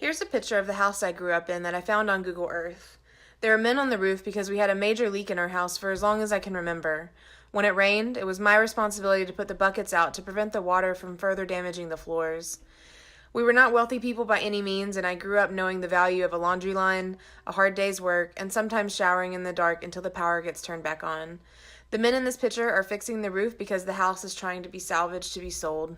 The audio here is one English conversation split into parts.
Here's a picture of the house I grew up in that I found on Google Earth. There are men on the roof because we had a major leak in our house for as long as I can remember. When it rained, it was my responsibility to put the buckets out to prevent the water from further damaging the floors. We were not wealthy people by any means, and I grew up knowing the value of a laundry line, a hard day's work, and sometimes showering in the dark until the power gets turned back on. The men in this picture are fixing the roof because the house is trying to be salvaged to be sold.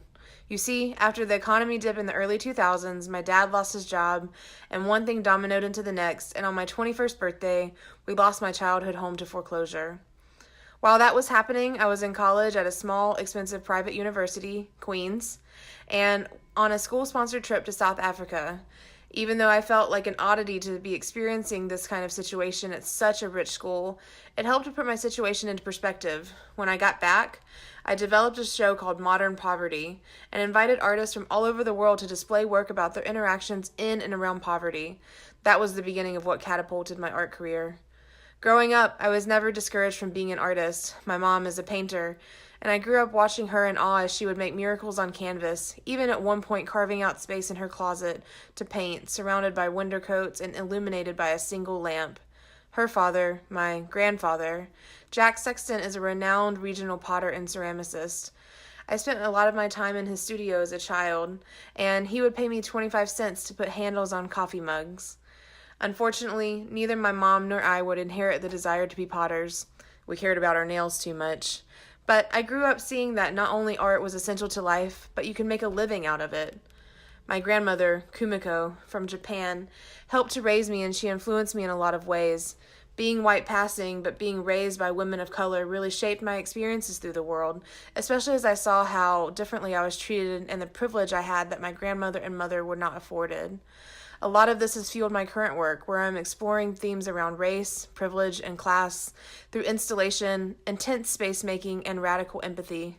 You see, after the economy dip in the early 2000s, my dad lost his job, and one thing dominoed into the next, and on my 21st birthday, we lost my childhood home to foreclosure. While that was happening, I was in college at a small, expensive private university, Queens, and on a school-sponsored trip to South Africa. Even though I felt like an oddity to be experiencing this kind of situation at such a rich school, it helped to put my situation into perspective. When I got back, I developed a show called Modern Poverty and invited artists from all over the world to display work about their interactions in and around poverty. That was the beginning of what catapulted my art career. Growing up, I was never discouraged from being an artist. My mom is a painter, and I grew up watching her in awe as she would make miracles on canvas, even at one point carving out space in her closet to paint, surrounded by winter coats and illuminated by a single lamp. Her father, my grandfather, Jack Sexton, is a renowned regional potter and ceramicist. I spent a lot of my time in his studio as a child, and he would pay me 25 cents to put handles on coffee mugs. Unfortunately, neither my mom nor I would inherit the desire to be potters. We cared about our nails too much. But I grew up seeing that not only art was essential to life, but you can make a living out of it. My grandmother, Kumiko, from Japan, helped to raise me, and she influenced me in a lot of ways. Being white passing, but being raised by women of color really shaped my experiences through the world, especially as I saw how differently I was treated and the privilege I had that my grandmother and mother were not afforded. A lot of this has fueled my current work, where I'm exploring themes around race, privilege, and class through installation, intense space making, and radical empathy.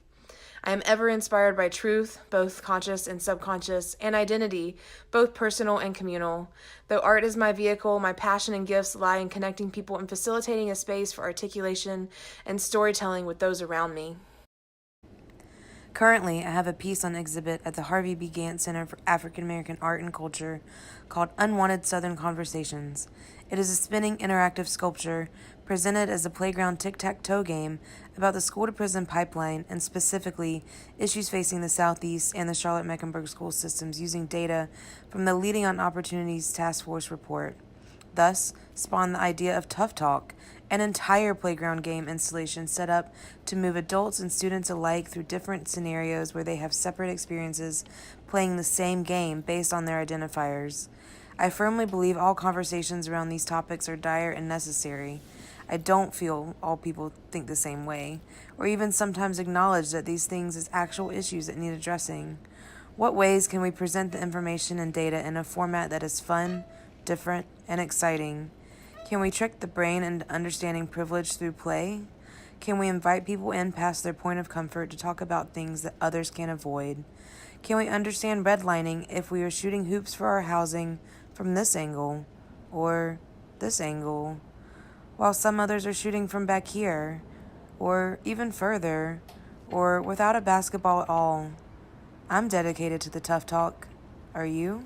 I am ever inspired by truth, both conscious and subconscious, and identity, both personal and communal. Though art is my vehicle, my passion and gifts lie in connecting people and facilitating a space for articulation and storytelling with those around me. Currently, I have a piece on exhibit at the Harvey B. Gantt Center for African American Art and Culture called Unwanted Southern Conversations. It is a spinning interactive sculpture presented as a playground tic-tac-toe game about the school-to-prison pipeline and specifically issues facing the Southeast and the Charlotte-Mecklenburg school systems using data from the Leading on Opportunities Task Force report. Thus, spawned the idea of Tough Talk, an entire playground game installation set up to move adults and students alike through different scenarios where they have separate experiences playing the same game based on their identifiers. I firmly believe all conversations around these topics are dire and necessary. I don't feel all people think the same way, or even sometimes acknowledge that these things as actual issues that need addressing. What ways can we present the information and data in a format that is fun, different, and exciting? Can we trick the brain into understanding privilege through play? Can we invite people in past their point of comfort to talk about things that others can't avoid? Can we understand redlining if we are shooting hoops for our housing from this angle or this angle, while some others are shooting from back here, or even further, or without a basketball at all? I'm dedicated to the tough talk. Are you?